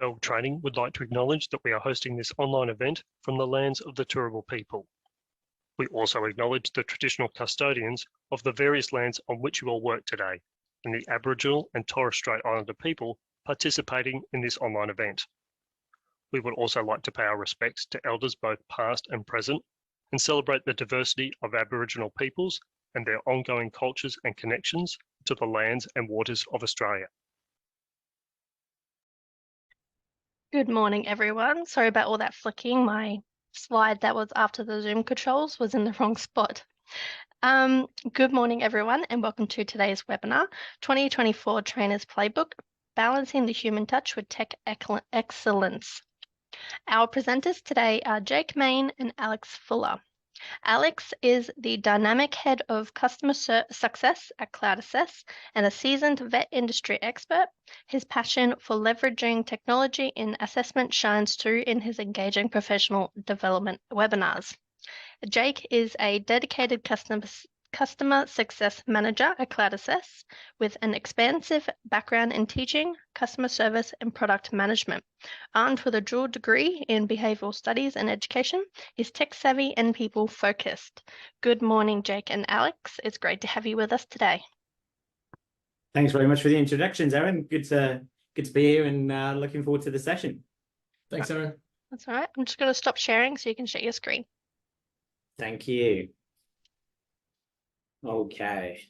World Training would like to acknowledge that we are hosting this online event from the lands of the Turrbal people. We also acknowledge the traditional custodians of the various lands on which you all work today, and the Aboriginal and Torres Strait Islander people participating in this online event. We would also like to pay our respects to elders both past and present, and celebrate the diversity of Aboriginal peoples and their ongoing cultures and connections to the lands and waters of Australia. Good morning, everyone. Sorry about all that flicking. My slide that was after the Zoom controls was in the wrong spot. Good morning, everyone, and welcome to today's webinar, 2024 Trainers Playbook, Balancing the Human Touch with Tech Excellence. Our presenters today are Jake Main and Alex Fuller. Alex is the dynamic head of customer success at Cloud Assess and a seasoned vet industry expert. His passion for leveraging technology in assessment shines through in his engaging professional development webinars. Jake is a dedicated customer success manager at Cloud Assess with an expansive background in teaching, customer service, and product management. Armed with a dual degree in behavioral studies and education, is tech savvy and people focused. Good morning, Jake and Alex. It's great to have you with us today. Thanks very much for the introductions, Erin. Good to be here and looking forward to the session. Thanks, Erin. That's all right. I'm just going to stop sharing so you can share your screen. Thank you. Okay.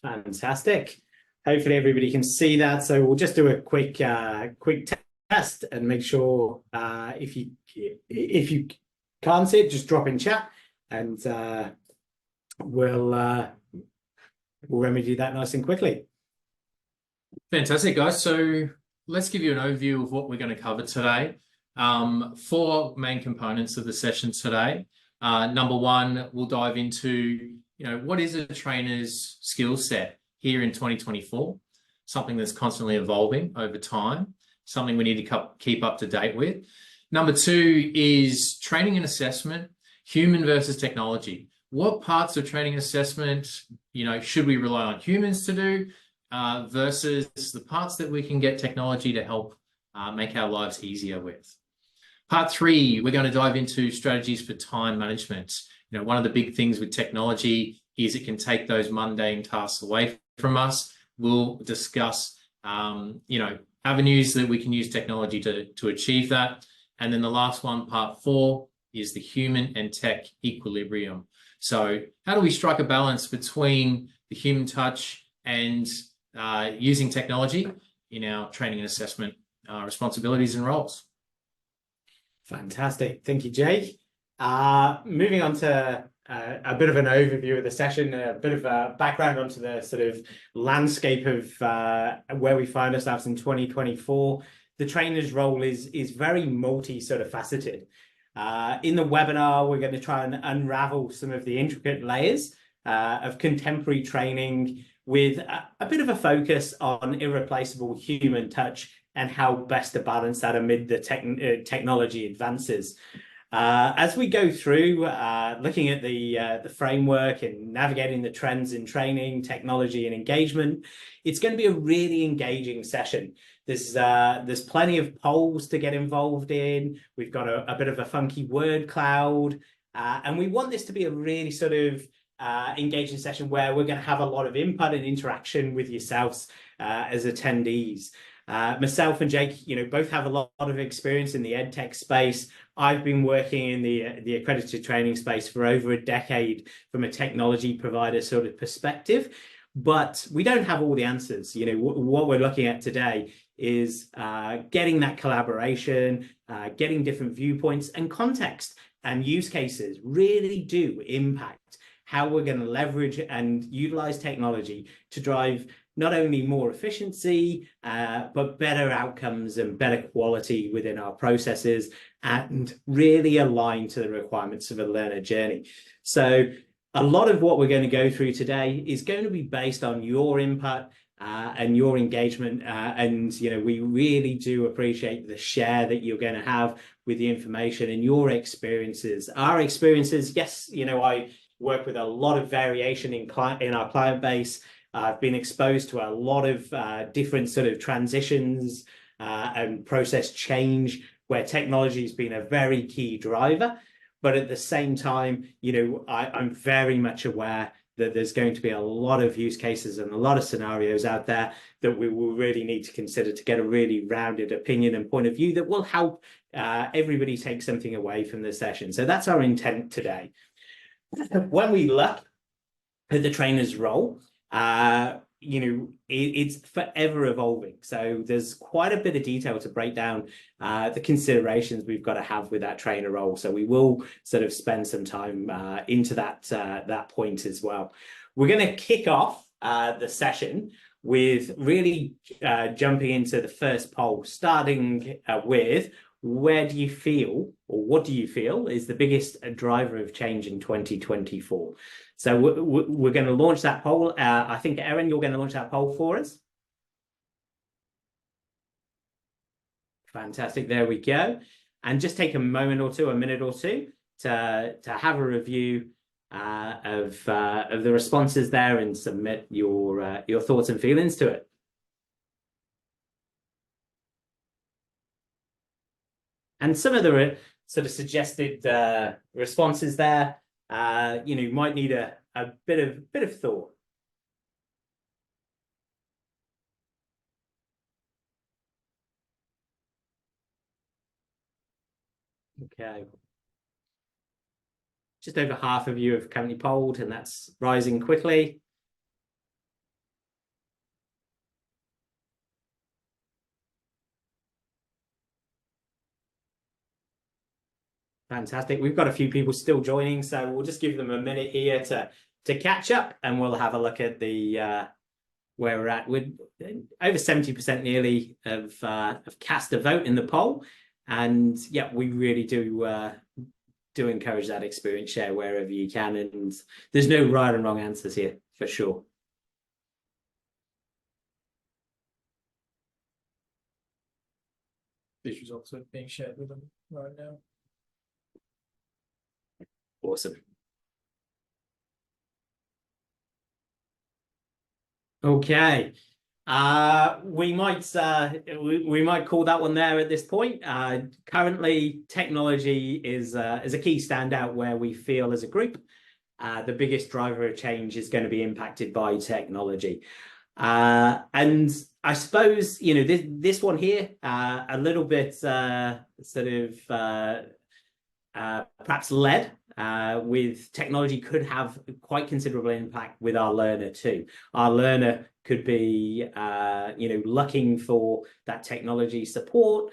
Fantastic. Hopefully everybody can see that. So we'll just do a quick test and make sure if you can't see it, just drop in chat and we'll remedy that nice and quickly. Fantastic, guys. So let's give you an overview of what we're going to cover today. Four main components of the session today. Number one, we'll dive into, what is a trainer's skill set here in 2024, something that's constantly evolving over time, something we need to keep up to date with. Number two is training and assessment, human versus technology. What parts of training and assessment, should we rely on humans to do versus the parts that we can get technology to help make our lives easier with. Part three, we're going to dive into strategies for time management. One of the big things with technology is it can take those mundane tasks away from us. We'll discuss, avenues that we can use technology to achieve that. And then the last one, part four, is the human and tech equilibrium. So how do we strike a balance between the human touch and using technology in our training and assessment responsibilities and roles? Fantastic. Thank you, Jake. Moving on to a bit of an overview of the session, a bit of a background onto the sort of landscape of where we find ourselves in 2024. The trainer's role is very faceted. In the webinar, we're going to try and unravel some of the intricate layers of contemporary training with a bit of a focus on irreplaceable human touch and how best to balance that amid the technology advances. As we go through, looking at the framework and navigating the trends in training, technology, and engagement, it's going to be a really engaging session. There's plenty of polls to get involved in. We've got a bit of a funky word cloud, and we want this to be a really sort of engaging session where we're going to have a lot of input and interaction with yourselves as attendees. Myself and Jake, both have a lot of experience in the EdTech space. I've been working in the accredited training space for over a decade from a technology provider sort of perspective, but we don't have all the answers. What we're looking at today is getting that collaboration, getting different viewpoints and context and use cases really do impact how we're going to leverage and utilize technology to drive not only more efficiency, but better outcomes and better quality within our processes and really align to the requirements of a learner journey. So a lot of what we're going to go through today is going to be based on your input and your engagement. And we really do appreciate the share that you're going to have with the information and your experiences. Our experiences, yes, I work with a lot of variation in our client base. I've been exposed to a lot of different sort of transitions and process change where technology has been a very key driver. But at the same time, I'm very much aware that there's going to be a lot of use cases and a lot of scenarios out there that we will really need to consider to get a really rounded opinion and point of view that will help everybody take something away from the session. So that's our intent today. When we look at the trainer's role, it's forever evolving. So there's quite a bit of detail to break down the considerations we've got to have with that trainer role. So we will sort of spend some time into that point as well. We're going to kick off the session with really jumping into the first poll, starting with where do you feel, or what do you feel is the biggest driver of change in 2024? So we're going to launch that poll. I think, Erin, you're going to launch that poll for us. Fantastic. There we go. And just take a minute or two, to have a review of the responses there and submit your thoughts and feelings to it. And some of the sort of suggested responses there, might need a bit of thought. Okay. Just over half of you have currently polled, and that's rising quickly. Fantastic. We've got a few people still joining, so we'll just give them a minute here to catch up, and we'll have a look at the where we're at. With over 70% nearly have cast a vote in the poll, and yeah, we really do encourage that experience share wherever you can, and there's no right and wrong answers here for sure. These results are being shared with them right now. Awesome. Okay. We might call that one there at this point. Currently, technology is a key standout where we feel as a group the biggest driver of change is going to be impacted by technology. And I suppose this one here a little bit sort of perhaps led with technology could have quite considerable impact with our learner too. Our learner could be looking for that technology support,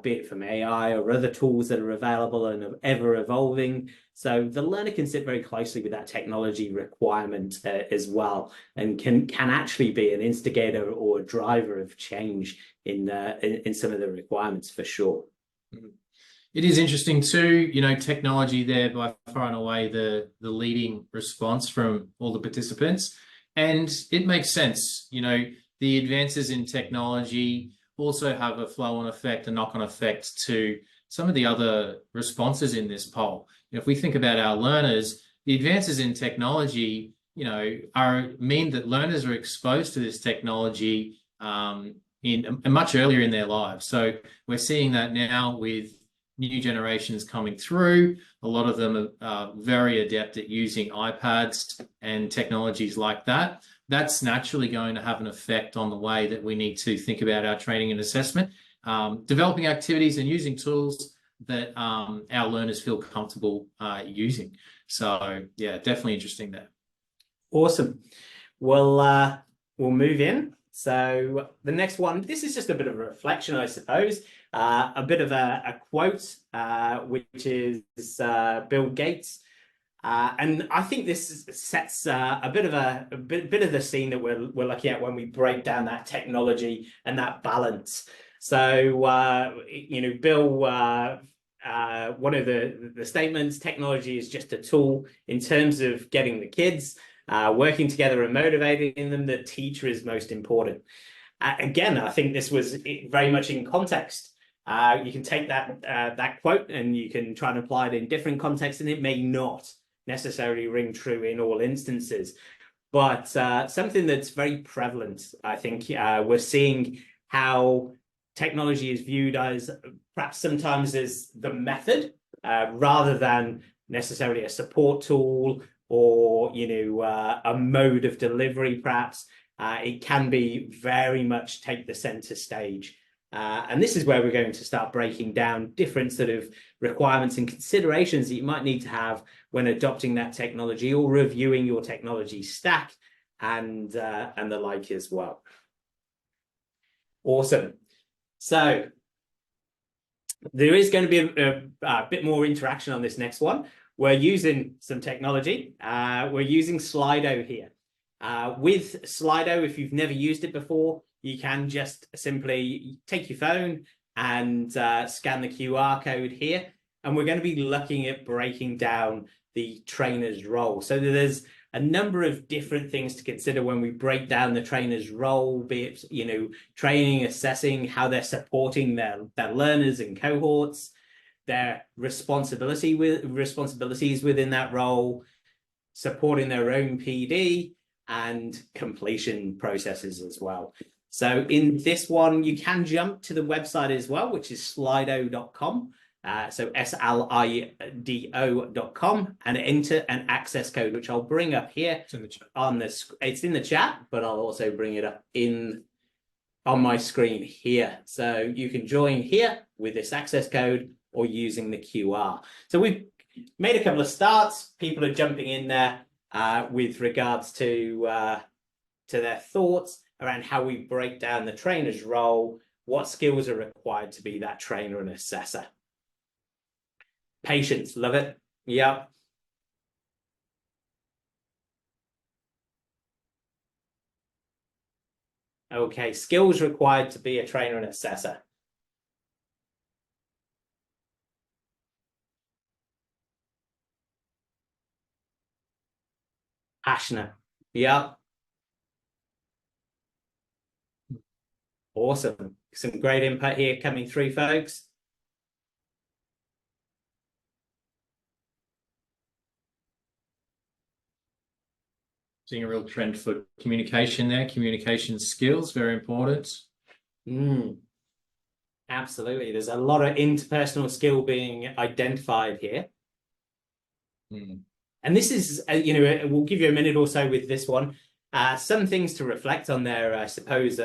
be it from AI or other tools that are available and ever evolving. So the learner can sit very closely with that technology requirement as well, and can actually be an instigator or a driver of change in some of the requirements for sure. Mm-hmm. It is interesting too, technology there by far and away the leading response from all the participants. And it makes sense, the advances in technology also have a flow-on effect, a knock-on effect to some of the other responses in this poll. If we think about our learners, the advances in technology, mean that learners are exposed to this technology much earlier in their lives. So we're seeing that now with new generations coming through. A lot of them are very adept at using iPads and technologies like that. That's naturally going to have an effect on the way that we need to think about our training and assessment, developing activities and using tools that our learners feel comfortable using. So yeah, definitely interesting there. Awesome. We'll move in. So the next one, this is just a bit of a reflection, I suppose. A bit of a quote, which is Bill Gates, and I think this sets a bit of the scene that we're looking at when we break down that technology and that balance. So Bill, one of the statements: technology is just a tool in terms of getting the kids working together and motivating them. The teacher is most important. Again, I think this was very much in context. You can take that quote and you can try and apply it in different contexts, and it may not necessarily ring true in all instances. but something that's very prevalent, I think. We're seeing how technology is viewed as perhaps sometimes as the method rather than necessarily a support tool or a mode of delivery. Perhaps it can be very much take the center stage. And this is where we're going to start breaking down different sort of requirements and considerations that you might need to have when adopting that technology or reviewing your technology stack and the like as well. Awesome. So there is going to be a bit more interaction on this next one. We're using some technology. We're using Slido here. With Slido, if you've never used it before, you can just simply take your phone and scan the QR code here. And we're going to be looking at breaking down the trainer's role. So there's a number of different things to consider when we break down the trainer's role, be it, training, assessing how they're supporting their learners and cohorts, their responsibilities within that role, supporting their own PD, and completion processes as well. So in this one, you can jump to the website as well, which is slido.com. So slido.com, and enter an access code, which I'll bring up here. It's in the chat. It's in the chat, but I'll also bring it up on my screen here. So you can join here with this access code or using the QR. So we've made a couple of starts. People are jumping in there with regards to their thoughts around how we break down the trainer's role, what skills are required to be that trainer and assessor. Patience, love it. Yep. Okay, skills required to be a trainer and assessor. Passionate. Yep. Awesome. Some great input here coming through, folks. Seeing a real trend for communication there. Communication skills, very important. Absolutely. There's a lot of interpersonal skill being identified here. And this is, we'll give you a minute or so with this one. Some things to reflect on there, I suppose,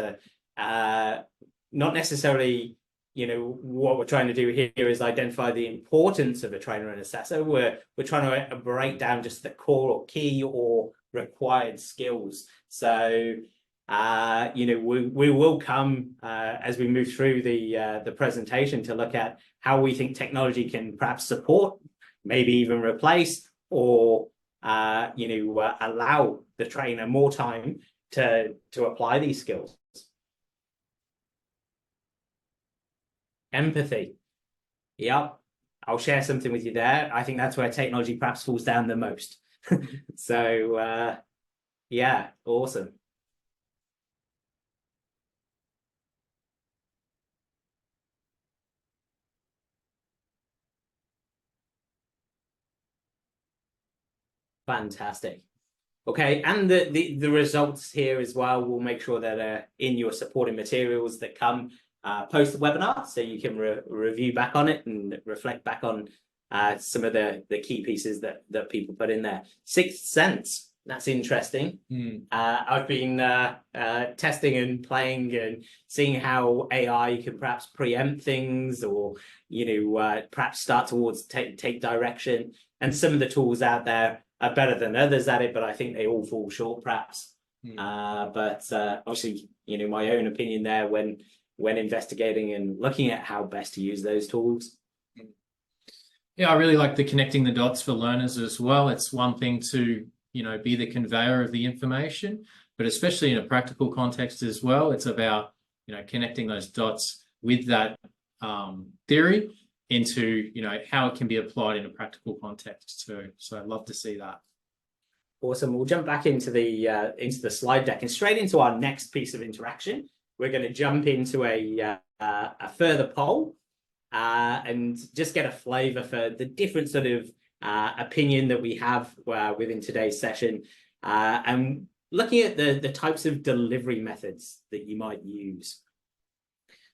not necessarily, what we're trying to do here is identify the importance of a trainer and assessor. We're trying to break down just the core or key or required skills. So, we will come as we move through the presentation to look at how we think technology can perhaps support, maybe even replace, or allow the trainer more time to apply these skills. Empathy. Yep. I'll share something with you there. I think that's where technology perhaps falls down the most. So, yeah, awesome. Fantastic. Okay, and the results here as well, we'll make sure that are in your supporting materials that come post the webinar, so you can review back on it and reflect back on some of the key pieces that people put in there. Sixth sense, that's interesting. I've been testing and playing and seeing how AI can perhaps preempt things, or perhaps start towards take direction. And some of the tools out there are better than others at it, but I think they all fall short, perhaps. But obviously, my own opinion there when investigating and looking at how best to use those tools. Yeah, I really like the connecting the dots for learners as well. It's one thing to, be the conveyor of the information, but especially in a practical context as well, it's about, connecting those dots with that theory into, how it can be applied in a practical context too. So I'd love to see that. Awesome. We'll jump back into the slide deck and straight into our next piece of interaction. We're going to jump into a further poll and just get a flavor for the different sort of opinion that we have within today's session. And looking at the types of delivery methods that you might use.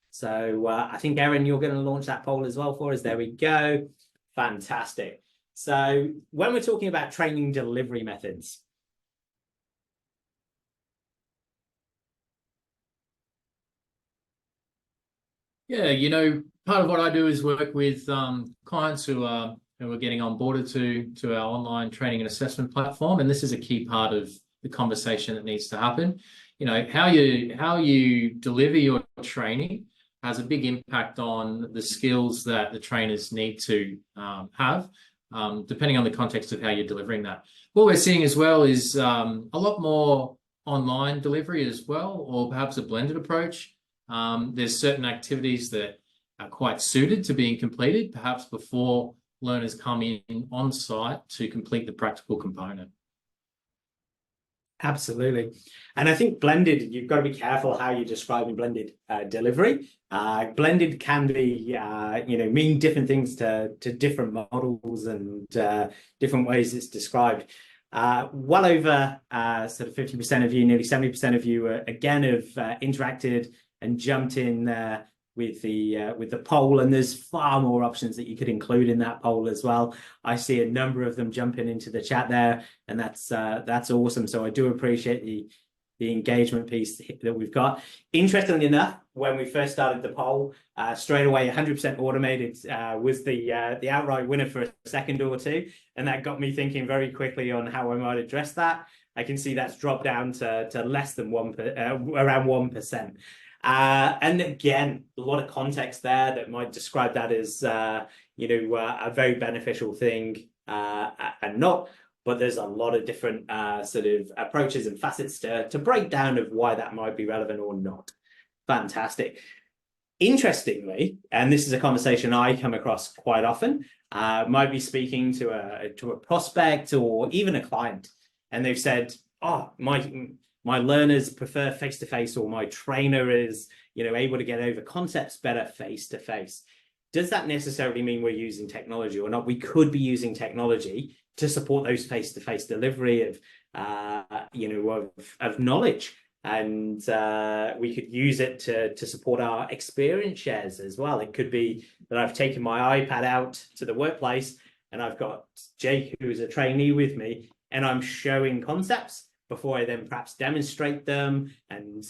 So I think, Erin, you're going to launch that poll as well for us. There we go. Fantastic. So when we're talking about training delivery methods, Yeah, you know, part of what I do is work with clients who are getting onboarded to our online training and assessment platform, and this is a key part of the conversation that needs to happen. You know, how you deliver your training has a big impact on the skills that the trainers need to have, depending on the context of how you're delivering that. What we're seeing as well is a lot more online delivery as well, or perhaps a blended approach. There's certain activities that are quite suited to being completed, perhaps before learners come in on site to complete the practical component. Absolutely. And I think blended, you've got to be careful how you're describing blended delivery. Blended can be, mean different things to different models and different ways it's described. Well over sort of 50% of you, nearly 70% of you, again, have interacted and jumped in with the poll, and there's far more options that you could include in that poll as well. I see a number of them jumping into the chat there, and that's awesome. So I do appreciate the engagement piece that we've got. Interestingly enough, when we first started the poll, straight away 100% automated was the outright winner for a second or two, and that got me thinking very quickly on how I might address that. I can see that's dropped down to less than around 1%. And again, a lot of context there that might describe that as a very beneficial thing and not. But there's a lot of different sort of approaches and facets to break down of why that might be relevant or not. Fantastic. Interestingly, and this is a conversation I come across quite often, might be speaking to a prospect or even a client, and they've said, "Oh, my learners prefer face-to-face, or my trainer is, able to get over concepts better face-to-face." Does that necessarily mean we're using technology or not? We could be using technology to support those face-to-face delivery of knowledge, and we could use it to support our experience shares as well. It could be that I've taken my iPad out to the workplace and I've got Jake, who's a trainee, with me, and I'm showing concepts before I then perhaps demonstrate them and,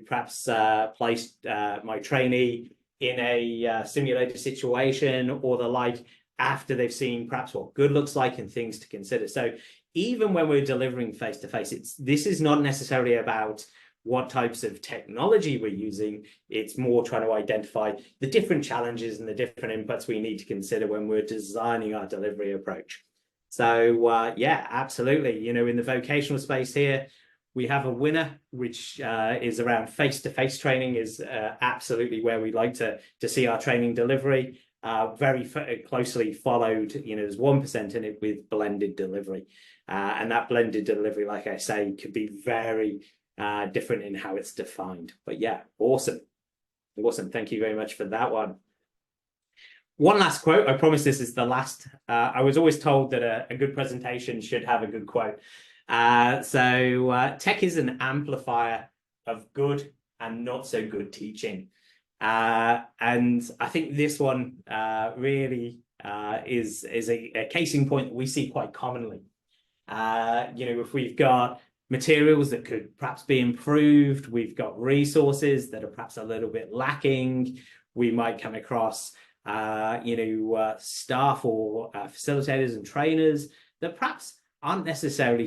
perhaps place my trainee in a simulated situation or the like, after they've seen perhaps what good looks like and things to consider. So even when we're delivering face-to-face, this is not necessarily about what types of technology we're using. It's more trying to identify the different challenges and the different inputs we need to consider when we're designing our delivery approach. So yeah, absolutely. In the vocational space here, we have a winner, which is around face-to-face training is absolutely where we like to see our training delivery. Very closely followed, there's 1% in it with blended delivery. And that blended delivery, like I say, could be very different in how it's defined. But yeah, awesome. Awesome. Thank you very much for that one. One last quote. I promise this is the last. I was always told that a good presentation should have a good quote. So tech is an amplifier of good and not so good teaching. And I think this one really is a case in point that we see quite commonly. If we've got materials that could perhaps be improved, we've got resources that are perhaps a little bit lacking, we might come across staff or facilitators and trainers that perhaps aren't necessarily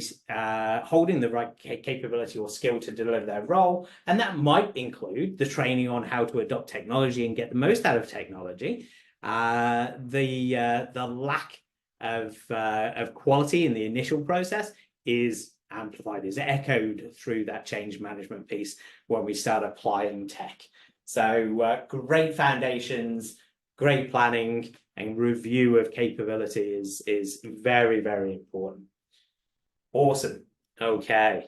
holding the right capability or skill to deliver their role. And that might include the training on how to adopt technology and get the most out of technology. The lack of quality in the initial process is amplified, is echoed through that change management piece when we start applying tech. So great foundations, great planning and review of capability is very, very important. Awesome. Okay.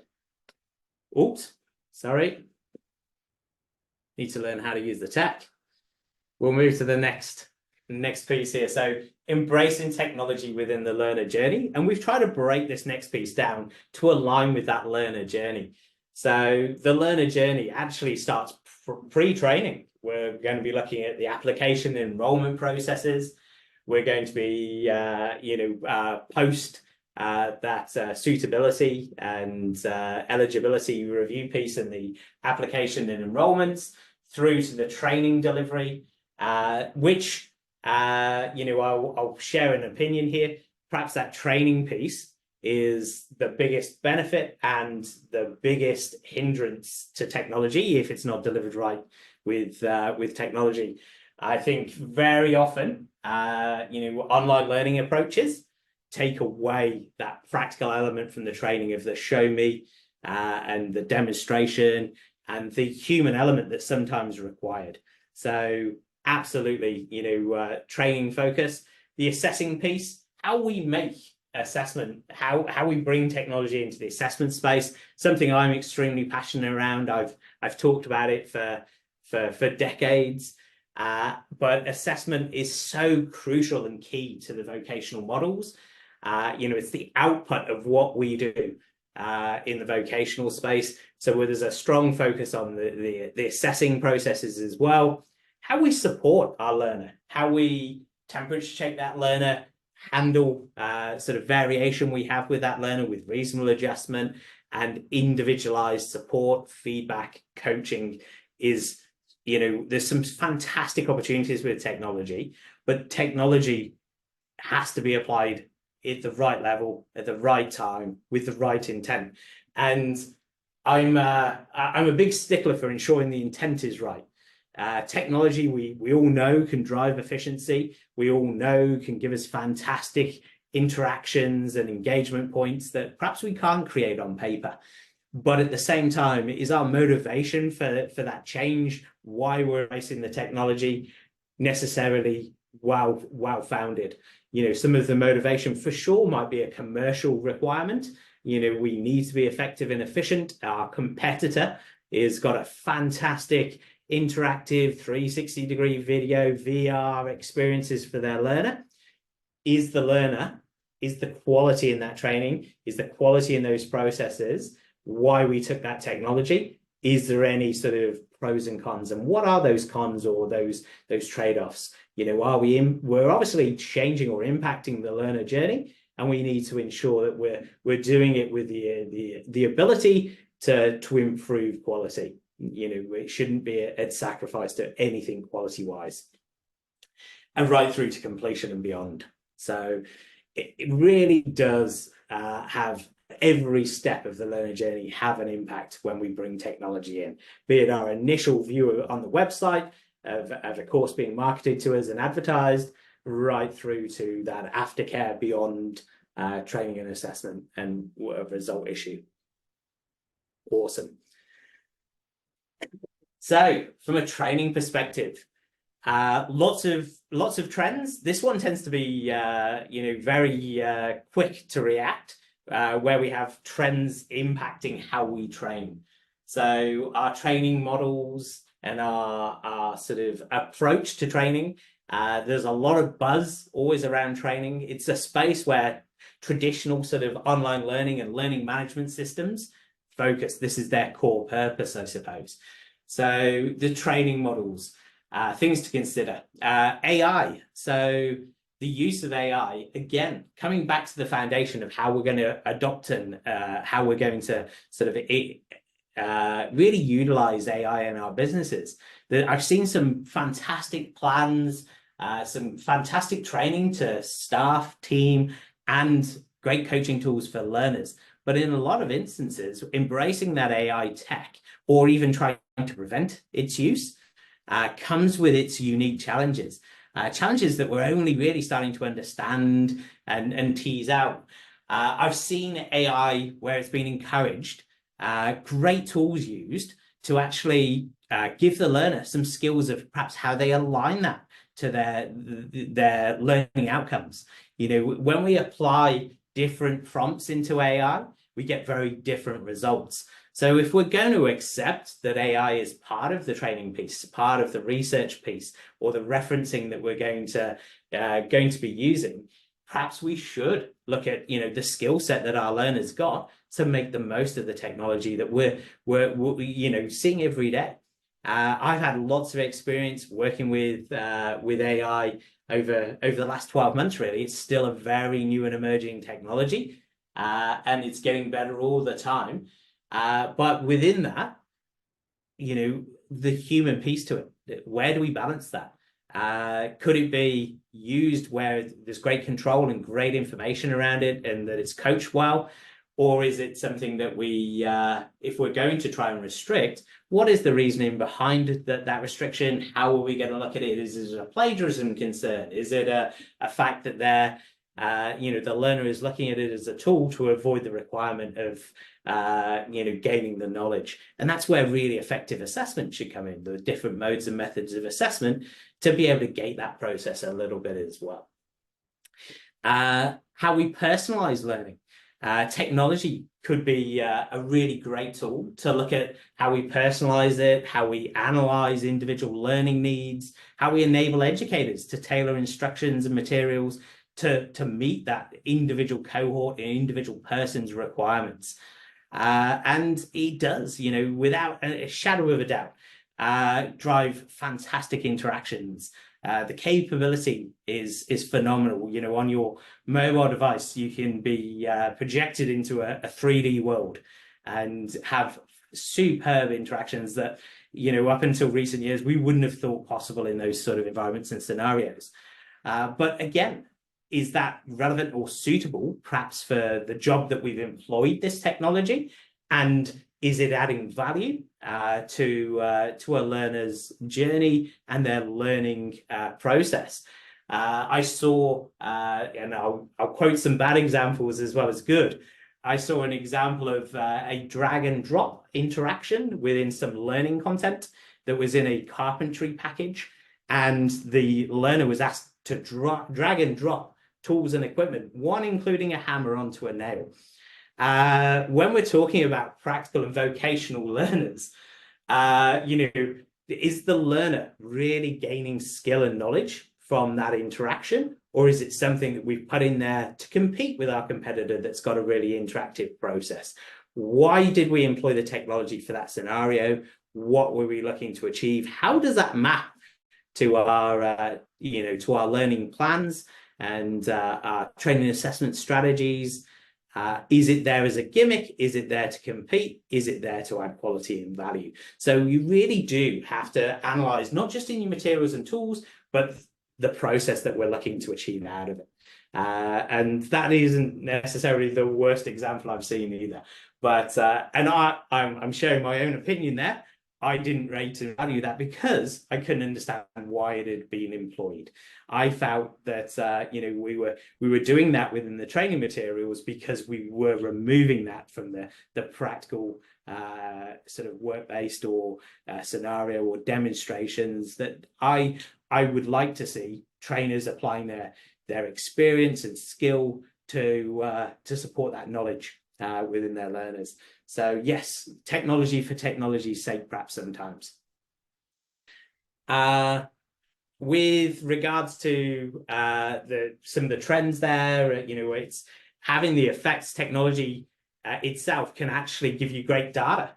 Oops, sorry. Need to learn how to use the tech. We'll move to the next next piece here. So embracing technology within the learner journey. And we've tried to break this next piece down to align with that learner journey. So the learner journey actually starts pre-training. We're going to be looking at the application and enrollment processes. We're going to be, post that suitability and eligibility review piece in the application and enrollments through to the training delivery, which, I'll share an opinion here. Perhaps that training piece is the biggest benefit and the biggest hindrance to technology if it's not delivered right with technology. I think very often, online learning approaches take away that practical element from the training of the show me and the demonstration and the human element that's sometimes required. So absolutely, training focus, the assessing piece, how we make assessment, how we bring technology into the assessment space, something I'm extremely passionate around. I've talked about it for decades. But assessment is so crucial and key to the vocational models. It's the output of what we do in the vocational space. So where there's a strong focus on the assessing processes as well, how we support our learner, how we temperature check that learner, handle sort of variation we have with that learner with reasonable adjustment and individualized support, feedback, coaching is, there's some fantastic opportunities with technology, but technology has to be applied at the right level, at the right time, with the right intent. And I'm a big stickler for ensuring the intent is right. Technology, we all know, can drive efficiency. We all know can give us fantastic interactions and engagement points that perhaps we can't create on paper. But at the same time, is our motivation for that change, why we're embracing the technology, necessarily well-founded? Some of the motivation for sure might be a commercial requirement. We need to be effective and efficient. Our competitor has got a fantastic interactive 360-degree video, VR experiences for their learner. Is the quality in that training, is the quality in those processes why we took that technology? Is there any sort of pros and cons? And what are those cons or those trade-offs? We're obviously changing or impacting the learner journey, and we need to ensure that we're doing it with the ability to improve quality. It shouldn't be at sacrifice to anything quality-wise, and right through to completion and beyond. So it really does have every step of the learner journey have an impact when we bring technology in, be it our initial view on the website of a course being marketed to us and advertised, right through to that aftercare beyond training and assessment and a result issue. Awesome. So from a training perspective, lots of trends. This one tends to be very quick to react, where we have trends impacting how we train. So our training models and our sort of approach to training, there's a lot of buzz always around training. It's a space where traditional sort of online learning and learning management systems focus. This is their core purpose, I suppose. So the training models, things to consider. AI. So the use of AI, again, coming back to the foundation of how we're going to adopt and how we're going to sort of really utilize AI in our businesses. I've seen some fantastic plans, some fantastic training to staff, team, and great coaching tools for learners. But in a lot of instances, embracing that AI tech or even trying to prevent its use comes with its unique challenges. Challenges that we're only really starting to understand and tease out. I've seen AI where it's been encouraged, great tools used to actually give the learner some skills of perhaps how they align that to their learning outcomes. When we apply different prompts into AI, we get very different results. So if we're going to accept that AI is part of the training piece, part of the research piece, or the referencing that we're going to be using, perhaps we should look at the skill set that our learners got to make the most of the technology that we're seeing every day. I've had lots of experience working with AI over the last 12 months. Really, it's still a very new and emerging technology, and it's getting better all the time. But within that, the human piece to it, where do we balance that? Could it be used where there's great control and great information around it and that it's coached well? Or is it something that we, if we're going to try and restrict, what is the reasoning behind that restriction? How are we going to look at it? Is it a plagiarism concern? Is it a fact that the learner is looking at it as a tool to avoid the requirement of gaining the knowledge? And that's where really effective assessment should come in, the different modes and methods of assessment to be able to gate that process a little bit as well. How we personalize learning. Technology could be a really great tool to look at how we personalize it, how we analyze individual learning needs, how we enable educators to tailor instructions and materials to meet that individual cohort and individual person's requirements. And it does, without a shadow of a doubt, drive fantastic interactions. The capability is phenomenal. On your mobile device, you can be projected into a 3D world and have superb interactions that, up until recent years, we wouldn't have thought possible in those sort of environments and scenarios. But again, is that relevant or suitable, perhaps, for the job that we've employed this technology? And is it adding value to a learner's journey and their learning process? I saw, and I'll quote some bad examples as well as good. I saw an example of a drag and drop interaction within some learning content that was in a carpentry package, and the learner was asked to drag and drop tools and equipment, one including a hammer onto a nail. When we're talking about practical and vocational learners, is the learner really gaining skill and knowledge from that interaction? Or is it something that we've put in there to compete with our competitor that's got a really interactive process? Why did we employ the technology for that scenario? What were we looking to achieve? How does that map to our, to our learning plans and our training assessment strategies? Is it there as a gimmick? Is it there to compete? Is it there to add quality and value? So you really do have to analyze not just in your materials and tools, but the process that we're looking to achieve out of it. And that isn't necessarily the worst example I've seen either. But and I'm sharing my own opinion there. I didn't rate and value that because I couldn't understand why it had been employed. I felt that we were doing that within the training materials because we were removing that from the practical sort of work-based or scenario or demonstrations that I would like to see trainers applying their experience and skill to support that knowledge within their learners. So yes, technology for technology's sake, perhaps sometimes. With regards to some of the trends there, it's having the effects. Technology itself can actually give you great data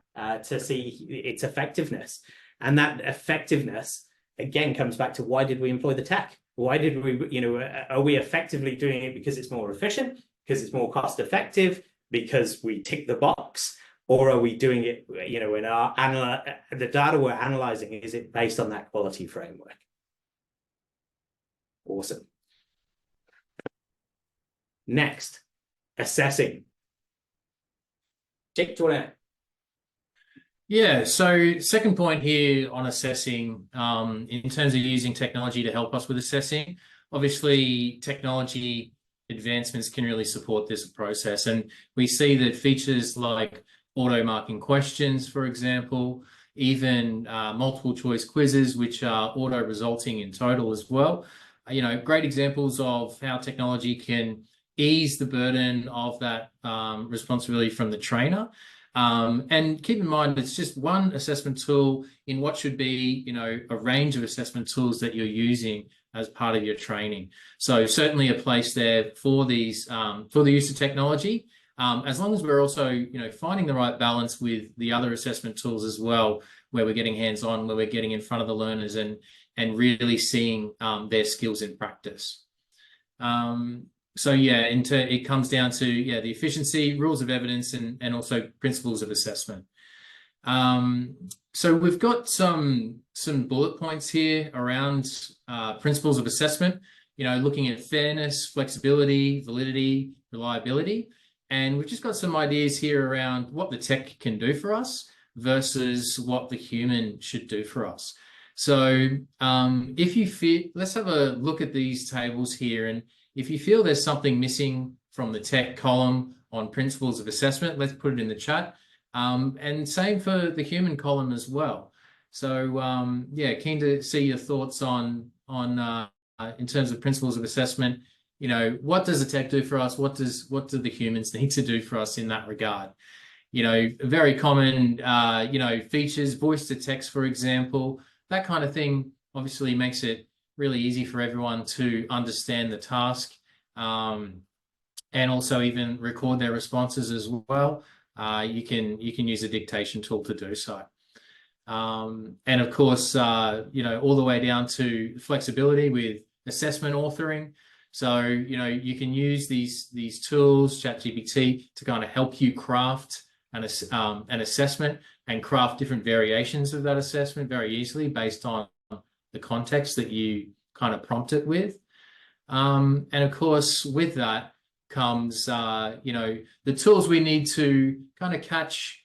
to see its effectiveness, and that effectiveness again comes back to why did we employ the tech? Why did we? Are we effectively doing it because it's more efficient, because it's more cost effective, because we tick the box? Or are we doing it, in the data we're analyzing, is it based on that quality framework? Awesome. Next, assessing. Jake, do you want to? Yeah, so second point here on assessing, in terms of using technology to help us with assessing, obviously technology advancements can really support this process. And we see that features like auto marking questions, for example, even multiple choice quizzes, which are auto resulting in total as well. Great examples of how technology can ease the burden of that responsibility from the trainer. And keep in mind, it's just one assessment tool in what should be, a range of assessment tools that you're using as part of your training. So certainly a place there for these, for the use of technology, as long as we're also, finding the right balance with the other assessment tools as well, where we're getting hands-on, where we're getting in front of the learners and really seeing their skills in practice. So yeah, it comes down to the efficiency, rules of evidence, and also principles of assessment. So we've got some bullet points here around principles of assessment. Looking at fairness, flexibility, validity, reliability, and we've just got some ideas here around what the tech can do for us versus what the human should do for us. So if you feel, let's have a look at these tables here, and if you feel there's something missing from the tech column on principles of assessment, let's put it in the chat. And same for the human column as well. So yeah, keen to see your thoughts on in terms of principles of assessment. What does the tech do for us? What do the humans need to do for us in that regard? Very common, features, voice to text, for example, that kind of thing obviously makes it really easy for everyone to understand the task, and also even record their responses as well. You can use a dictation tool to do so. And of course, all the way down to flexibility with assessment authoring. So, you can use these tools, ChatGPT, to kind of help you craft an assessment and craft different variations of that assessment very easily based on the context that you kind of prompt it with. And of course, with that comes, the tools we need to kind of catch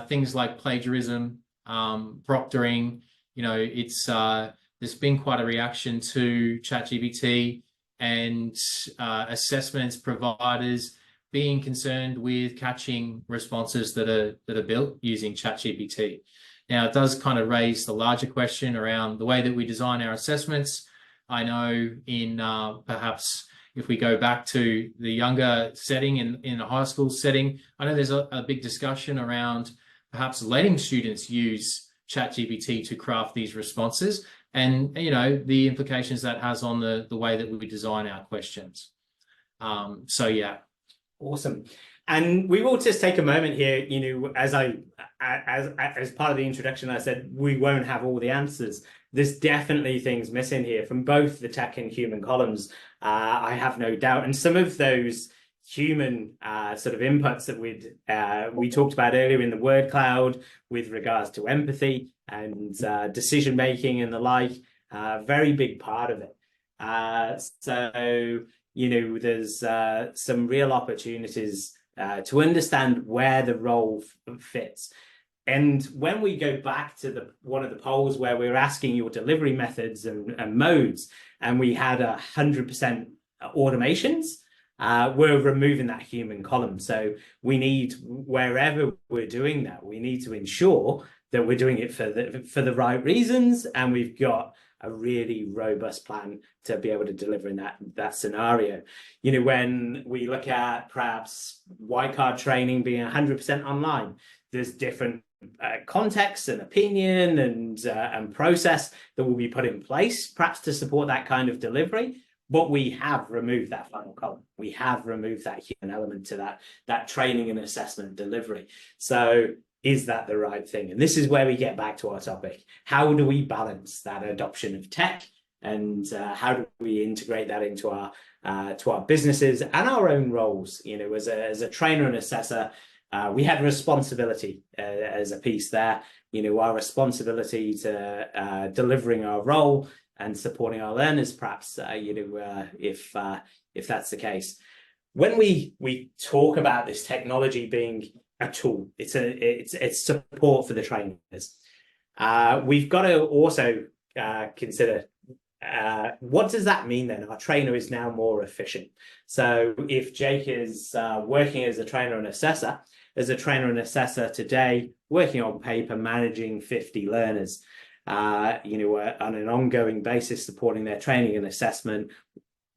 things like plagiarism, proctoring. There's been quite a reaction to ChatGPT and assessments providers being concerned with catching responses that are built using ChatGPT. Now, it does kind of raise the larger question around the way that we design our assessments. I know in perhaps if we go back to the younger setting in a high school setting, I know there's a big discussion around perhaps letting students use ChatGPT to craft these responses and, the implications that has on the way that we design our questions. So, yeah. Awesome. And we will just take a moment here, as part of the introduction, I said, we won't have all the answers. There's definitely things missing here from both the tech and human columns. I have no doubt. And some of those human sort of inputs that we talked about earlier in the word cloud with regards to empathy and decision making and the like, very big part of it. So there's some real opportunities to understand where the role fits. And when we go back to one of the polls where we were asking your delivery methods and modes, and we had 100% automations, we're removing that human column. So we need, wherever we're doing that, we need to ensure that we're doing it for the right reasons, and we've got a really robust plan to be able to deliver in that scenario. When we look at perhaps white card training being 100% online, there's different context and opinion and process that will be put in place perhaps to support that kind of delivery. But we have removed that final column. We have removed that human element to that training and assessment delivery. So is that the right thing? And this is where we get back to our topic. How do we balance that adoption of tech, and how do we integrate that into our businesses and our own roles? As a trainer and assessor, we had responsibility as a piece there. Our responsibility to delivering our role and supporting our learners, perhaps, if that's the case. When we talk about this technology being a tool, it's support for the trainers. We've got to also consider what does that mean then? Our trainer is now more efficient. So if Jake is working as a trainer and assessor, today, working on paper, managing 50 learners, on an ongoing basis, supporting their training and assessment,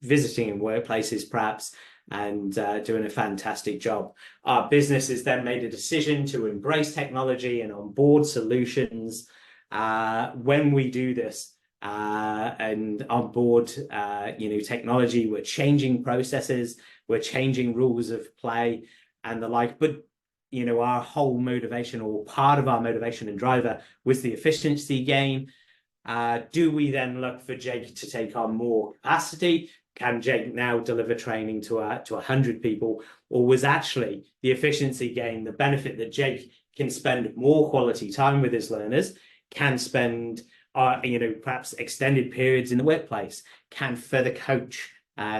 visiting in workplaces, perhaps, and doing a fantastic job. Our business has then made a decision to embrace technology and onboard solutions. When we do this and onboard technology, we're changing processes, we're changing rules of play and the like. But our whole motivation, or part of our motivation and driver, was the efficiency gain. Do we then look for Jake to take on more capacity? Can Jake now deliver training to 100 people? Or was actually the efficiency gain, the benefit that Jake can spend more quality time with his learners, can spend perhaps extended periods in the workplace, can further coach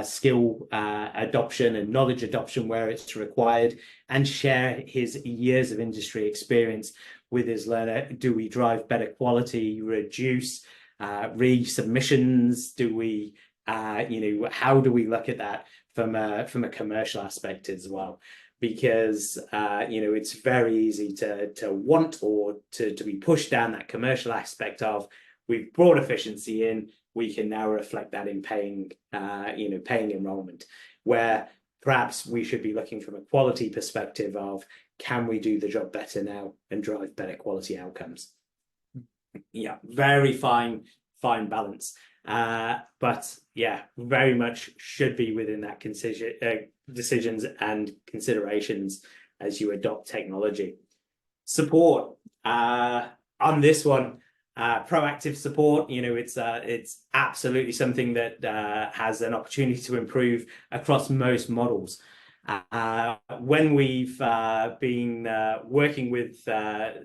skill adoption and knowledge adoption where it's required, and share his years of industry experience with his learner? Do we drive better quality, reduce resubmissions? Do we, how do we look at that from a commercial aspect as well? Because it's very easy to want or to be pushed down that commercial aspect of, we've brought efficiency in, we can now reflect that in paying enrollment, where perhaps we should be looking from a quality perspective of, can we do the job better now and drive better quality outcomes? Yeah, very fine balance. But yeah, very much should be within that decisions and considerations as you adopt technology. Support on this one. Proactive support, it's absolutely something that has an opportunity to improve across most models. When we've been working with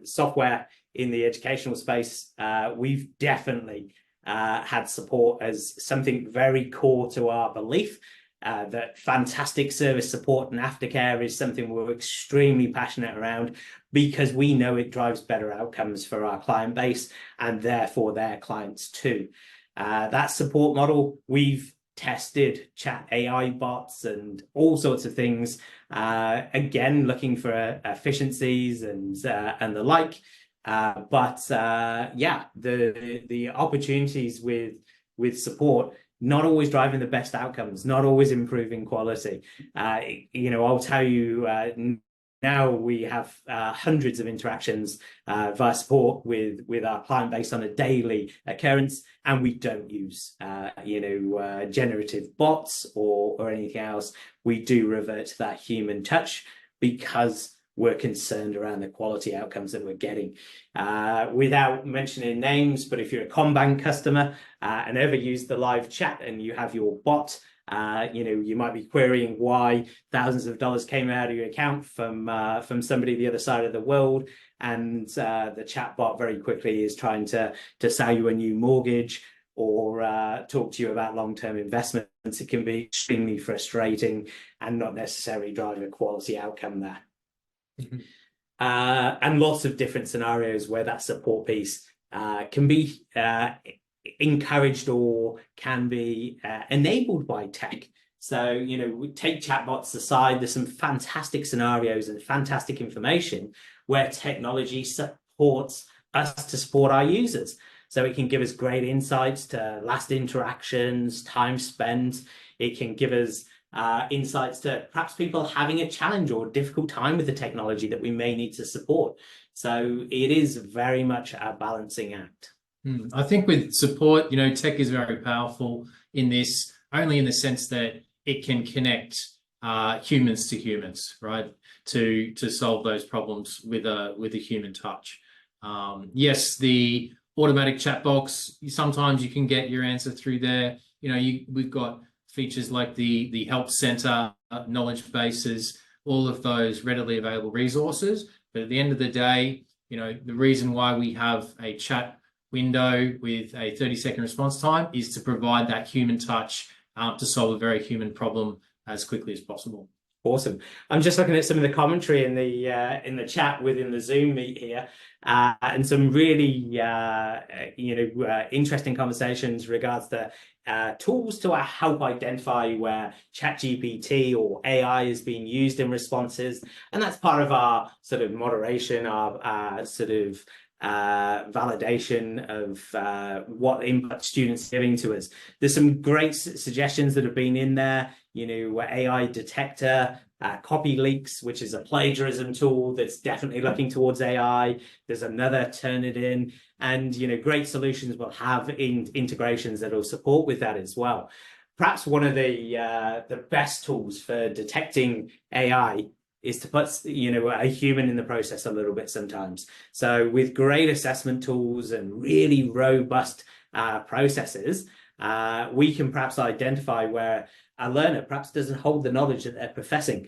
software in the educational space, we've definitely had support as something very core to our belief. That fantastic service support and aftercare is something we're extremely passionate around, because we know it drives better outcomes for our client base and therefore their clients too. That support model, we've tested chat AI bots and all sorts of things, again looking for efficiencies and the like. Yeah, the opportunities with support, not always driving the best outcomes, not always improving quality. I'll tell you, now we have hundreds of interactions via support with our client base on a daily occurrence, and we don't use generative bots or anything else. We do revert to that human touch because we're concerned around the quality outcomes that we're getting. Without mentioning names, but if you're a CommBank customer and ever use the live chat and you have your bot, you might be querying why thousands of dollars came out of your account from somebody the other side of the world, and the chat bot very quickly is trying to sell you a new mortgage or talk to you about long-term investments. It can be extremely frustrating and not necessarily drive a quality outcome there. Mm-hmm. And lots of different scenarios where that support piece can be encouraged or can be enabled by tech. So, we take chatbots aside, there's some fantastic scenarios and fantastic information where technology supports us to support our users. So it can give us great insights to last interactions, time spent. It can give us insights to perhaps people having a challenge or a difficult time with the technology that we may need to support. So it is very much a balancing act. I think with support, tech is very powerful in this, only in the sense that it can connect humans to humans, right? To solve those problems with a human touch. Yes, the automatic chat box, sometimes you can get your answer through there. We've got features like the help center, knowledge bases, all of those readily available resources. But at the end of the day, the reason why we have a chat window with a 30-second response time is to provide that human touch to solve a very human problem as quickly as possible. Awesome. I'm just looking at some of the commentary in the chat within the Zoom meet here, and some really interesting conversations regards to tools to help identify where ChatGPT or AI is being used in responses, and that's part of our sort of moderation, our sort of validation of what input students are giving to us. There's some great suggestions that have been in there, AI detector, copy leaks, which is a plagiarism tool that's definitely looking towards AI. There's another Turnitin, and great solutions will have integrations that will support with that as well. Perhaps one of the best tools for detecting AI is to put a human in the process a little bit sometimes. So with great assessment tools and really robust processes, we can perhaps identify where a learner perhaps doesn't hold the knowledge that they're professing.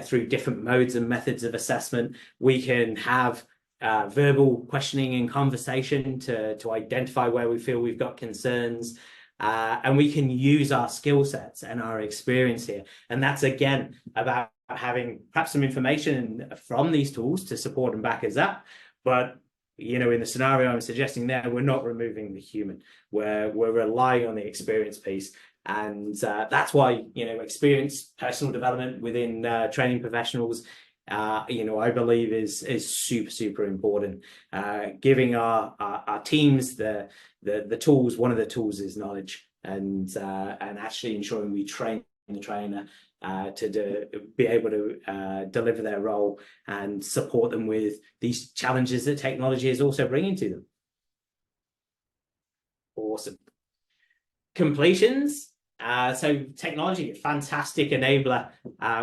Through different modes and methods of assessment, we can have verbal questioning and conversation to identify where we feel we've got concerns. And we can use our skill sets and our experience here. And that's, again, about having perhaps some information from these tools to support and back us up. But, in the scenario I'm suggesting there, we're not removing the human. We're relying on the experience piece. And that's why, experience, personal development within training professionals, I believe is super, super important. Giving our teams the tools. One of the tools is knowledge, and actually ensuring we train the trainer to be able to deliver their role and support them with these challenges that technology is also bringing to them. Awesome. Completions. So technology, a fantastic enabler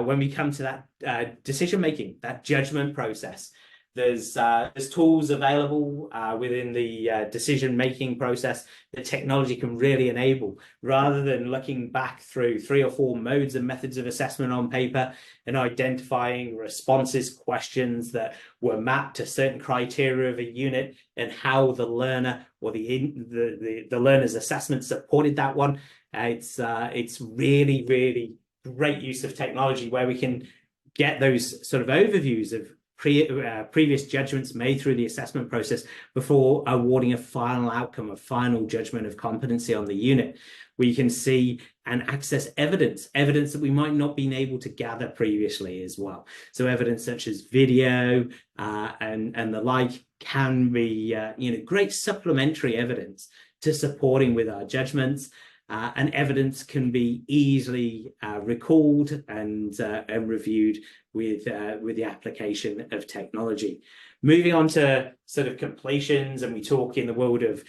when we come to that decision making, that judgment process. There's tools available within the decision making process that technology can really enable, rather than looking back through 3 or 4 modes and methods of assessment on paper and identifying responses, questions that were mapped to certain criteria of a unit and how the learner or the learner's assessment supported that one. It's really, really great use of technology where we can get those sort of overviews of previous judgments made through the assessment process before awarding a final outcome, a final judgment of competency on the unit. We can see and access evidence that we might not been able to gather previously as well. So evidence such as video and the like can be great supplementary evidence to supporting with our judgments. And evidence can be easily recalled and reviewed with the application of technology. Moving on to sort of completions, and we talk in the world of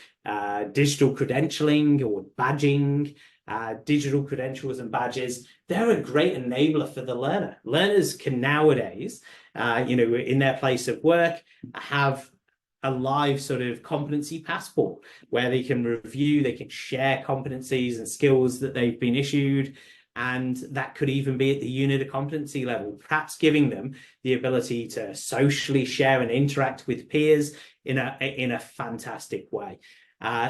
digital credentialing or badging. Digital credentials and badges, they're a great enabler for the learner. Learners can nowadays, in their place of work, have a live sort of competency passport where they can review, they can share competencies and skills that they've been issued, and that could even be at the unit of competency level, perhaps giving them the ability to socially share and interact with peers in a fantastic way.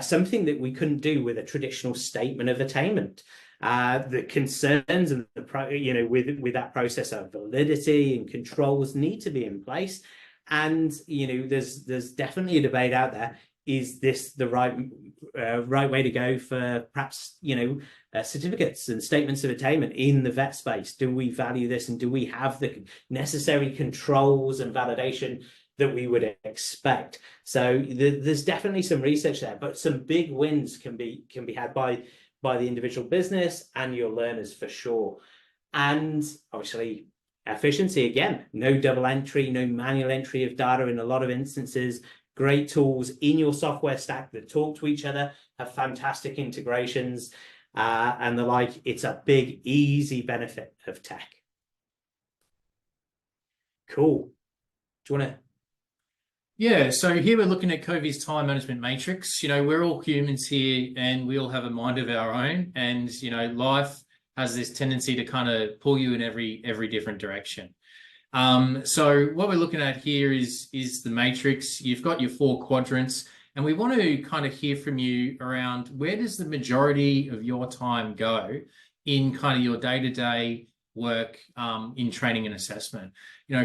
Something that we couldn't do with a traditional statement of attainment. The concerns and with that process of validity and controls need to be in place. And there's definitely a debate out there. Is this the right way to go for perhaps certificates and statements of attainment in the vet space? Do we value this, and do we have the necessary controls and validation that we would expect? So there's definitely some research there, but some big wins can be had by the individual business and your learners for sure. And obviously, efficiency, again, no double entry, no manual entry of data in a lot of instances. Great tools in your software stack that talk to each other, have fantastic integrations and the like. It's a big, easy benefit of tech. Cool. Do you want to? Yeah, so here we're looking at Covey's time management matrix. We're all humans here and we all have a mind of our own. And, life has this tendency to kind of pull you in every different direction. So what we're looking at here is the matrix. You've got your 4 quadrants, and we want to kind of hear from you around where does the majority of your time go in kind of your day-to-day work in training and assessment.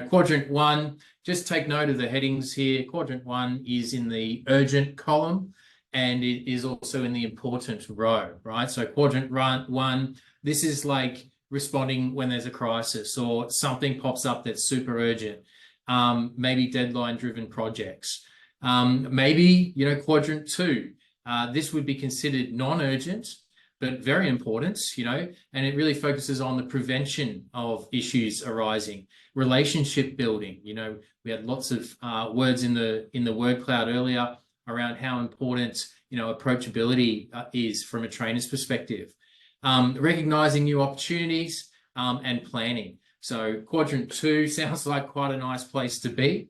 Quadrant 1, just take note of the headings here. Quadrant 1 is in the urgent column, and it is also in the important row, right? So quadrant 1, this is like responding when there's a crisis or something pops up that's super urgent, maybe deadline-driven projects. Maybe, quadrant 2. This would be considered non-urgent, but very important, and it really focuses on the prevention of issues arising, relationship building. We had lots of words in the word cloud earlier around how important, approachability is from a trainer's perspective. Recognizing new opportunities and planning. So quadrant 2 sounds like quite a nice place to be.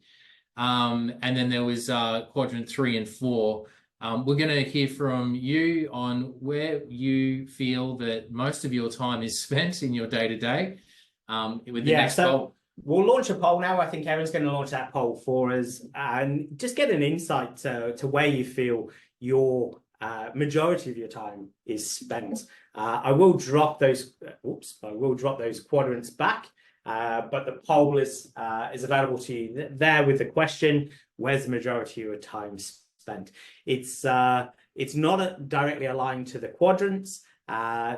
And then there was quadrant 3 and 4. We're going to hear from you on where you feel that most of your time is spent in your day-to-day with the next poll. We'll launch a poll now. I think Erin's going to launch that poll for us and just get an insight to where you feel your majority of your time is spent. I will drop those quadrants back, but the poll is available to you there with the question: where's the majority of your time spent? It's not directly aligned to the quadrants.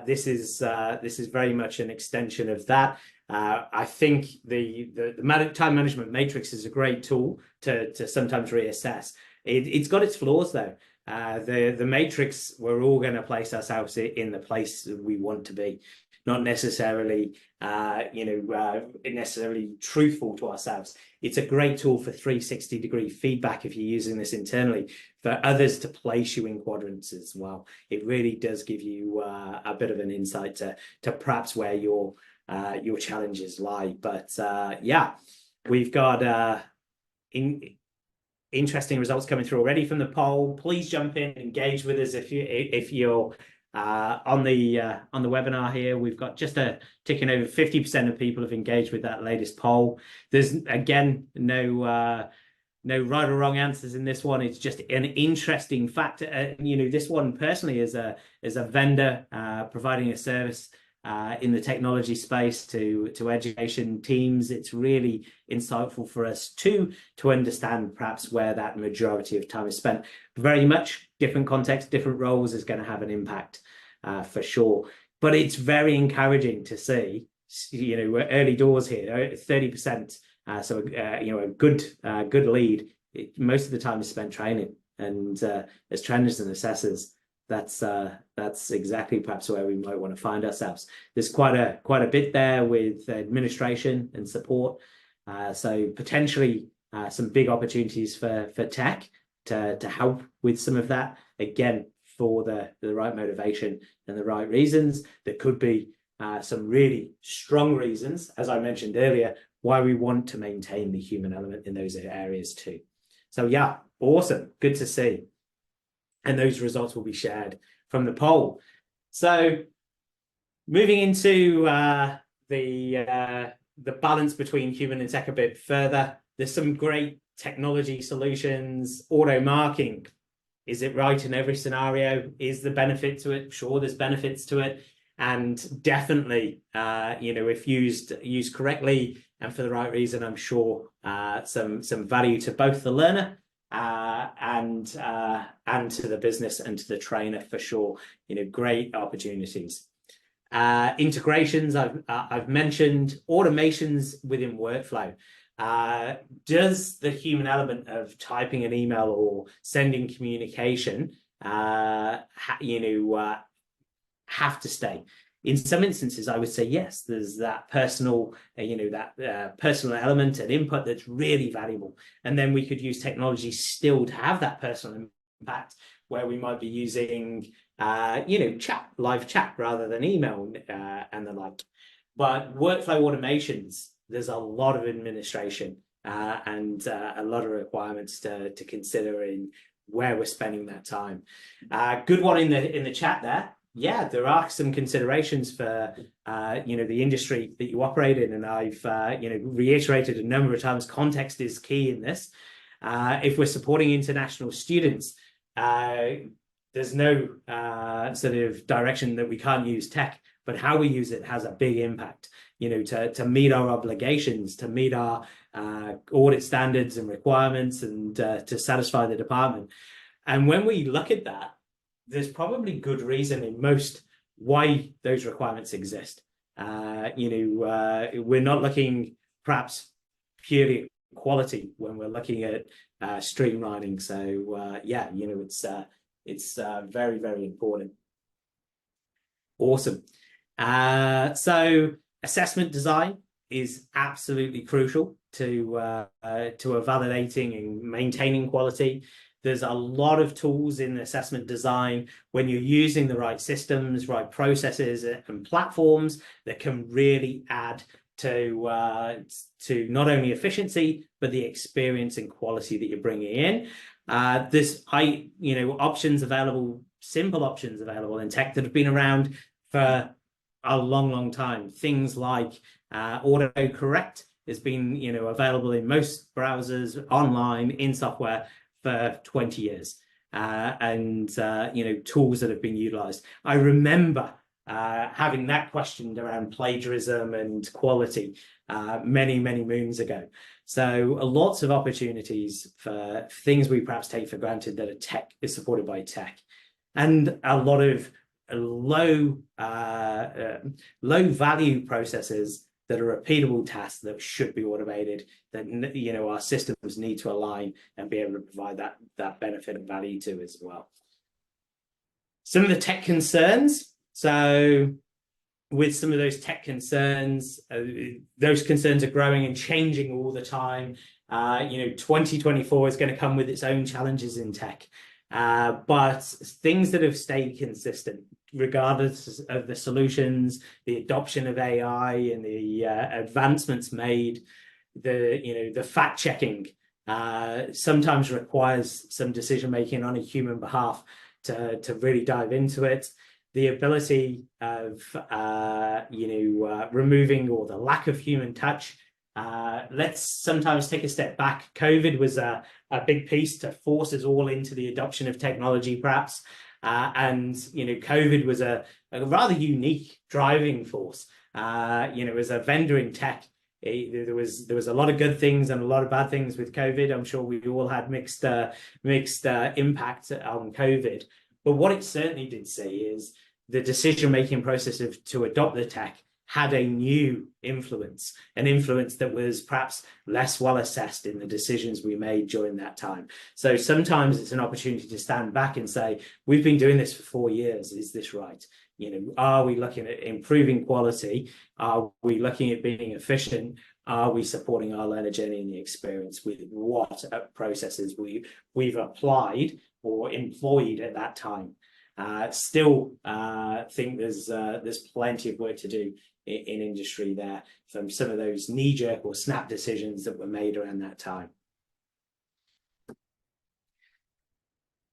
This is very much an extension of that. I think the time management matrix is a great tool to sometimes reassess. It's got its flaws though. The matrix, we're all going to place ourselves in the place that we want to be, not necessarily necessarily truthful to ourselves. It's a great tool for 360-degree feedback if you're using this internally, for others to place you in quadrants as well. It really does give you a bit of an insight to perhaps where your challenges lie. But yeah, we've got interesting results coming through already from the poll. Please jump in, engage with us if you're on the webinar here. We've got just ticking over 50% of people have engaged with that latest poll. There's again no right or wrong answers in this one. It's just an interesting fact. This one personally is a vendor providing a service in the technology space to education teams. It's really insightful for us to understand perhaps where that majority of time is spent. Very much different context, different roles is going to have an impact for sure. But it's very encouraging to see, we're early doors here, 30%. So a good lead. Most of the time is spent training, and as trainers and assessors, that's exactly perhaps where we might want to find ourselves. There's quite a bit there with administration and support, so potentially some big opportunities for tech to help with some of that, again, for the right motivation and the right reasons. There could be some really strong reasons, as I mentioned earlier, why we want to maintain the human element in those areas too. So yeah, awesome, good to see. And those results will be shared from the poll. So moving into the balance between human and tech a bit further, there's some great technology solutions. Auto marking, is it right in every scenario? Is there benefit to it? Sure, there's benefits to it, and definitely, if used correctly and for the right reason, I'm sure some value to both the learner and to the business and to the trainer for sure. Great opportunities. Integrations, I've mentioned. Automations within workflow. Does the human element of typing an email or sending communication have to stay? In some instances, I would say yes. There's that personal, personal element and input that's really valuable. And then we could use technology still to have that personal impact, where we might be using, live chat rather than email and the like. But workflow automations, there's a lot of administration and a lot of requirements to consider in where we're spending that time. Good one in the chat there. Yeah, there are some considerations for the industry that you operate in, and I've reiterated a number of times, context is key in this. If we're supporting international students, there's no sort of direction that we can't use tech, but how we use it has a big impact. To meet our obligations, to meet our audit standards and requirements, and to satisfy the department. And when we look at that, there's probably good reason in most why those requirements exist. We're not looking perhaps purely at quality when we're looking at streamlining. So yeah, it's very, very important. Awesome. So assessment design is absolutely crucial to validating and maintaining quality. There's a lot of tools in assessment design when you're using the right systems, right processes, and platforms that can really add to not only efficiency but the experience and quality that you're bringing in. There's options available, simple options available in tech that have been around for a long time. Things like autocorrect has been available in most browsers, online, in software for 20 years, and tools that have been utilized. I remember having that questioned around plagiarism and quality many moons ago. So lots of opportunities for things we perhaps take for granted that is supported by tech, and a lot of low value processes that are repeatable tasks that should be automated, that our systems need to align and be able to provide that benefit and value to as well. Some of the tech concerns. So with some of those tech concerns, those concerns are growing and changing all the time. 2024 is going to come with its own challenges in tech, but things that have stayed consistent regardless of the solutions, the adoption of AI and the advancements made, the fact checking sometimes requires some decision making on a human behalf to really dive into it. The ability of removing or the lack of human touch. Let's sometimes take a step back. COVID was a big piece to force us all into the adoption of technology, perhaps. And COVID was a rather unique driving force. As a vendor in tech, there was a lot of good things and a lot of bad things with COVID. I'm sure we all had mixed impact on COVID. But what it certainly did say is the decision-making process to adopt the tech had a new influence, an influence that was perhaps less well assessed in the decisions we made during that time. So sometimes it's an opportunity to stand back and say, we've been doing this for 4 years. Is this right? Are we looking at improving quality? Are we looking at being efficient? Are we supporting our learner journey and the experience with what processes we've applied or employed at that time? Still think there's plenty of work to do in industry there from some of those knee-jerk or snap decisions that were made around that time.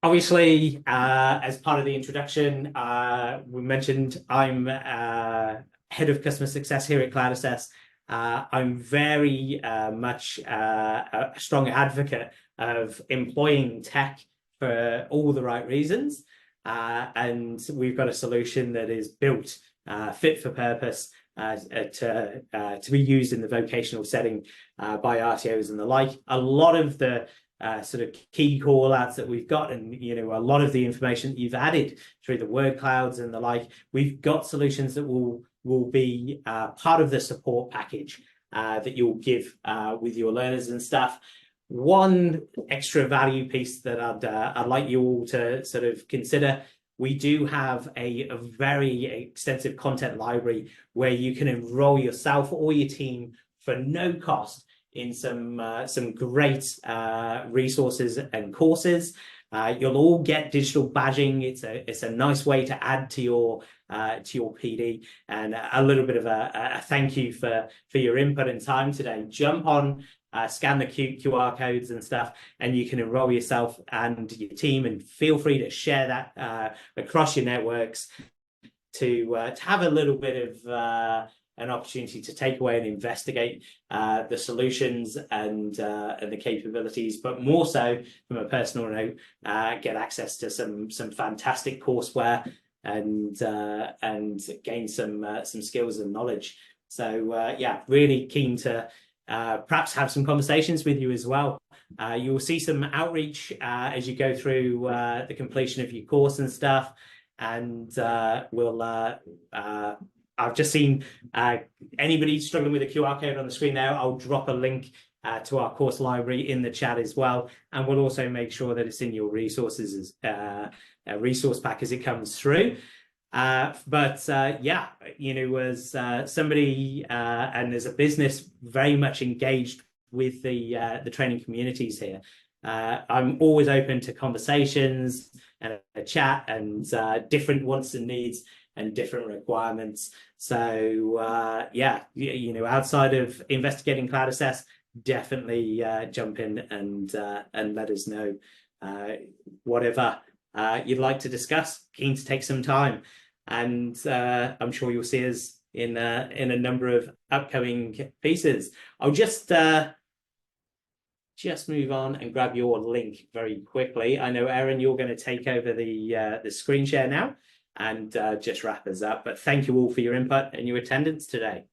Obviously, as part of the introduction, we mentioned I'm head of customer success here at Cloud Assess. I'm very much a strong advocate of employing tech for all the right reasons. And we've got a solution that is built fit for purpose to be used in the vocational setting by RTOs and the like. A lot of the sort of key call outs that we've got, and a lot of the information that you've added through the word clouds and the like, we've got solutions that will be part of the support package that you'll give with your learners and stuff. One extra value piece that I'd like you all to sort of consider. We do have a very extensive content library where you can enroll yourself or your team for no cost in some great resources and courses. You'll all get digital badging. It's a nice way to add to your PD, and a little bit of a thank you for your input and time today. Jump on, scan the QR codes and stuff, and you can enroll yourself and your team, and feel free to share that across your networks to have a little bit of an opportunity to take away and investigate the solutions and the capabilities, but more so from a personal note, get access to some fantastic courseware and gain some skills and knowledge. So yeah, really keen to perhaps have some conversations with you as well. You will see some outreach as you go through the completion of your course and stuff, and I've just seen anybody struggling with a QR code on the screen now. I'll drop a link to our course library in the chat as well, and we'll also make sure that it's in your resources as a resource pack as it comes through. Yeah, you know, as somebody and as a business very much engaged with the training communities here, I'm always open to conversations and a chat and different wants and needs and different requirements. So yeah, you know, outside of investigating Cloud Assess, definitely jump in and let us know whatever you'd like to discuss. Keen to take some time, and I'm sure you'll see us in a number of upcoming pieces. I'll just move on and grab your link very quickly. I know, Erin, you're going to take over the screen share now and just wrap us up. But thank you all for your input and your attendance today.